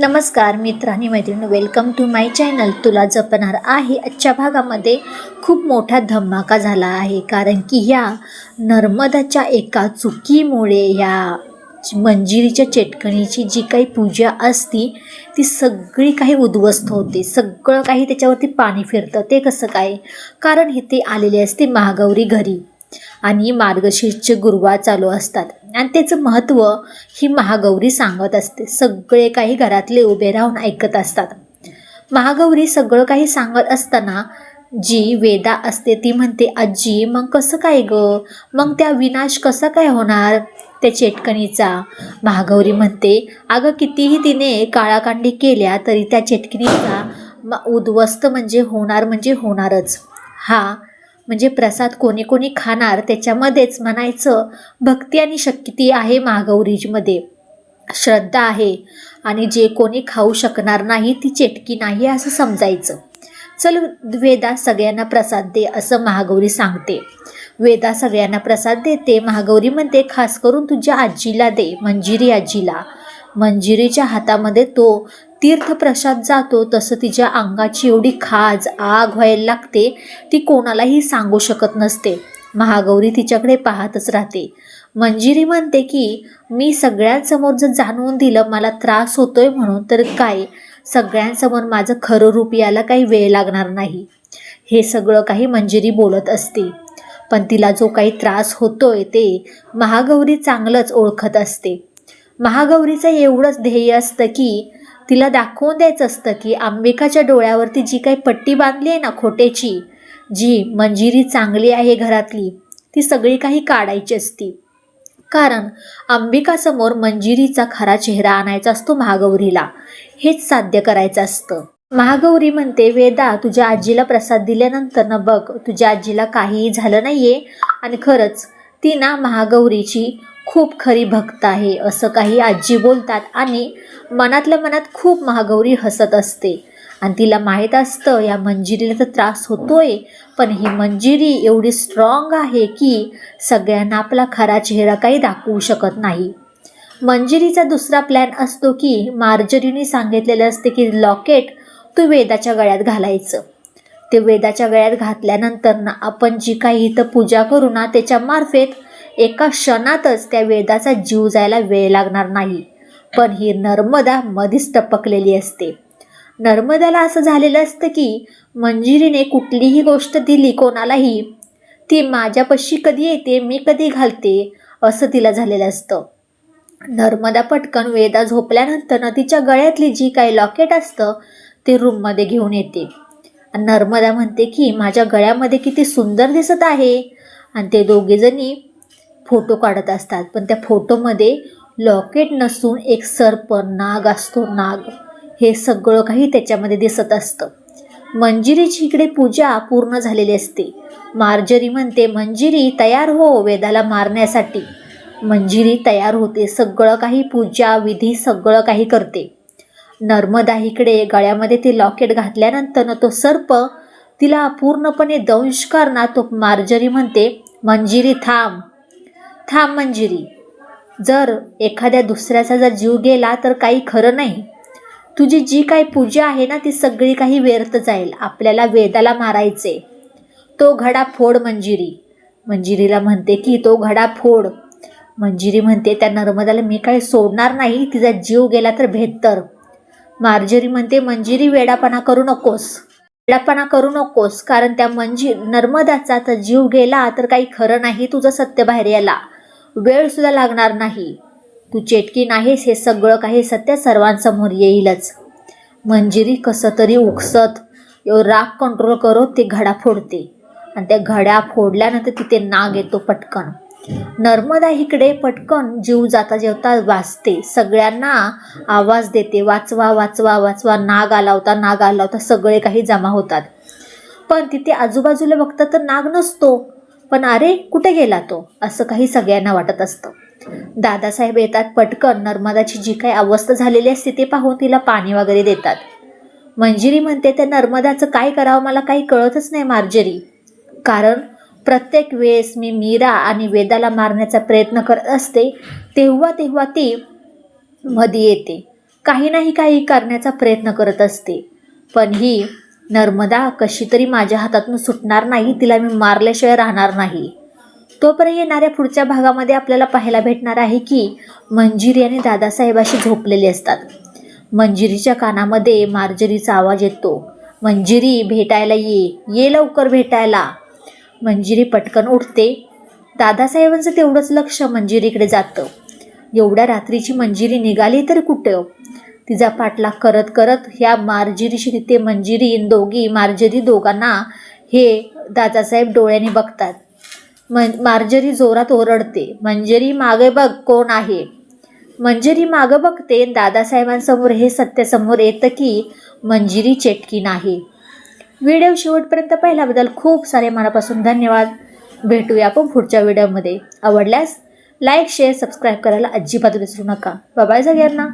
नमस्कार मित्रांनी मैत्रिणी, वेलकम टू माय चॅनल. तुला जपणार आहे. आजच्या भागामध्ये खूप मोठा धमाका झाला आहे, कारण की ह्या नर्मदाच्या एका चुकीमुळे या मंजिरीच्या चेटकणीची जी काही पूजा असती ती सगळी काही उद्ध्वस्त होते. सगळं काही त्याच्यावरती पाणी फिरतं. ते कसं काय? कारण इथे आलेले असते महागौरी घरी आणि मार्गशीर्षचे गुरुवार चालू असतात आणि त्याचं महत्त्व ही महागौरी सांगत असते. सगळे काही घरातले उभे राहून ऐकत असतात. महागौरी सगळं काही सांगत असताना जी वेदा असते ती म्हणते, आजी मग कसं काय ग? मग त्या विनाश कसा काय होणार त्या चेटकणीचा? महागौरी म्हणते, अगं कितीही तिने काळाकांडी केल्या तरी त्या चेटकणीचा उद्ध्वस्त म्हणजे होणारच. हा म्हणजे प्रसाद कोणी कोणी खाणार त्याच्यामध्येच म्हणायचं भक्ती आणि शक्ती आहे, महागौरीमध्ये श्रद्धा आहे, आणि जे कोणी खाऊ शकणार नाही ती चेटकी नाही असं समजायचं. चल वेदा सगळ्यांना प्रसाद दे असं महागौरी सांगते. वेदा सगळ्यांना प्रसाद देते. महागौरी म्हणते, खास करून तुझ्या आजीला दे, मंजिरी आजीला. मंजिरीच्या हातामध्ये तो तीर्थप्रसाद जातो तसं तिच्या अंगाची एवढी खाज आग व्हायला लागते, ती कोणालाही सांगू शकत नसते. महागौरी तिच्याकडे पाहतच राहते. मंजिरी म्हणते की मी सगळ्यांसमोर जर जाणवून दिलं मला त्रास होतोय म्हणून, तर काय सगळ्यांसमोर माझं खरं रूप यायला काही वेळ लागणार नाही. हे सगळं काही मंजिरी बोलत असते, पण तिला जो काही त्रास होतोय ते महागौरी चांगलंच ओळखत असते. महागौरीचं एवढंच ध्येय असतं की तिला दाखवून द्यायचं असतं की अंबिकाच्या डोळ्यावरती जी काही पट्टी बांधली आहे ना खोटेची, जी मंजिरी चांगली आहे घरातली, ती सगळी काही काढायची असती. कारण अंबिकासमोर मंजिरीचा खरा चेहरा आणायचा असतो महागौरीला. हेच साध्य करायचं असतं. महागौरी म्हणते, वेदा तुझ्या आजीला प्रसाद दिल्यानंतर ना बघ, तुझ्या आजीला काहीही झालं नाहीये आणि खरंच ती ना महागौरीची खूप खरी भक्त आहे असं काही आजी बोलतात आणि मनातल्या मनात खूप महागौरी हसत असते. आणि तिला माहीत असतं या मंजिरीला तर त्रास होतोय, पण ही मंजिरी एवढी स्ट्रॉंग आहे की सगळ्यांना आपला खरा चेहरा काही दाखवू शकत नाही. मंजिरीचा दुसरा प्लॅन असतो की मार्जरीने सांगितलेलं असते की लॉकेट तू वेदाच्या गळ्यात घालायचं. ते वेदाच्या गळ्यात घातल्यानंतर ना आपण जी काही इथं पूजा करू ना त्याच्यामार्फत एका क्षणातच त्या वेदाचा जीव जायला वेळ लागणार नाही. पण ही नर्मदा मधीच टपकलेली असते. नर्मदाला असं झालेलं असतं की मंजिरीने कुठलीही गोष्ट दिली कोणालाही, ती माझ्यापाशी कधी येते, मी कधी घालते असं तिला झालेलं असतं. नर्मदा पटकन वेदा झोपल्यानंतर तिच्या गळ्यातली जी काही लॉकेट असतं ते रूममध्ये घेऊन येते. नर्मदा म्हणते की माझ्या गळ्यामध्ये किती सुंदर दिसत आहे. आणि ते दोघेजणी फोटो काढत असतात, पण त्या फोटोमध्ये लॉकेट नसून एक सर्प नाग असतो, नाग. हे सगळं काही त्याच्यामध्ये दिसत असतं. मंजिरीची इकडे पूजा पूर्ण झालेली असते. मार्जरी म्हणते, मंजिरी तयार हो वेदाला मारण्यासाठी. मंजिरी तयार होते. सगळं काही पूजा विधी सगळं काही करते. नर्मदा इकडे गळ्यामध्ये ते लॉकेट घातल्यानंतर तो सर्प तिला पूर्णपणे दंश करणार. तो मार्जरी म्हणते, मंजिरी थांब थांब मंजिरी, जर एखाद्या दुसऱ्याचा जर जीव गेला तर काही खरं नाही. तुझी जी काही पूजा आहे ना ती सगळी काही व्यर्थ जाईल. आपल्याला वेदाला मारायचे. तो घडा फोड मंजिरी. मंजिरीला म्हणते की तो घडा फोड. मंजिरी म्हणते, त्या नर्मदाला मी काही सोडणार नाही, तिचा जीव गेला तर बेहत्तर. मार्जरी म्हणते, मंजिरी वेडापणा करू नकोस, कारण त्या नर्मदाचा तर जीव गेला तर काही खरं नाही. तुझं सत्य बाहेर यायला वेळ सुद्धा लागणार नाही. तू चेटकी नाहीस, हे सगळं काही सत्य सर्वांसमोर येईलच. मंजिरी कसं तरी उकसत राग कंट्रोल करत ते घडा फोडते. आणि त्या घड्या फोडल्यानंतर तिथे नाग येतो पटकन. नर्मदा इकडे पटकन जीव जाता जेवता वाचते. सगळ्यांना आवाज देते, वाचवा वाचवा वाचवा, नाग आला होता. सगळे काही जमा होतात. पण तिथे आजूबाजूला बघतात तर नाग नसतो. पण अरे कुठे गेला तो, असं काही सगळ्यांना वाटत असतं. दादासाहेब येतात. पटकन नर्मदाची जी काही अवस्था झालेली असते ते पाहून तिला पाणी वगैरे देतात. मंजिरी म्हणते, त्या नर्मदाचं काय करावं मला काही कळतच नाही मार्जरी, कारण प्रत्येक वेळेस मी मीरा आणि वेदाला मारण्याचा प्रयत्न करत असते तेव्हा ती मध्ये येते. काही नाही काही करण्याचा प्रयत्न करत असते. पण ही नर्मदा कशी तरी माझ्या हातातून सुटणार नाही, तिला मी मारल्याशिवाय राहणार नाही. तोपर्यंत येणाऱ्या पुढच्या भागामध्ये आपल्याला पाहायला भेटणार आहे की मंजिरी आणि दादासाहेबाशी झोपलेले असतात. मंजिरीच्या कानामध्ये मार्जरीचा आवाज येतो, मंजिरी भेटायला ये लवकर भेटायला. मंजिरी पटकन उठते. दादासाहेबांचं तेवढंच लक्ष मंजिरीकडे जातं. एवढ्या रात्रीची मंजिरी निघाली तर कुठं? तिचा पाठलाग करत करत ह्या मार्जरीशी तिथे मार्जरी दोघांना हे दादासाहेब डोळ्याने बघतात. मार्जरी जोरात ओरडते, मंजिरी मागे बघ कोण आहे. मंजिरी मागं बघते. दादासाहेबांसमोर हे सत्य समोर येतं की मंजिरी चेटकी नाही. व्हिडिओ शेवटपर्यंत पाहिल्याबद्दल खूप सारे मनापासून धन्यवाद. भेटूया आपण पुढच्या व्हिडिओमध्ये. आवडल्यास लाईक शेअर सबस्क्राईब करायला अजिबात विसरू नका. बाय बाय सगळ्यांना.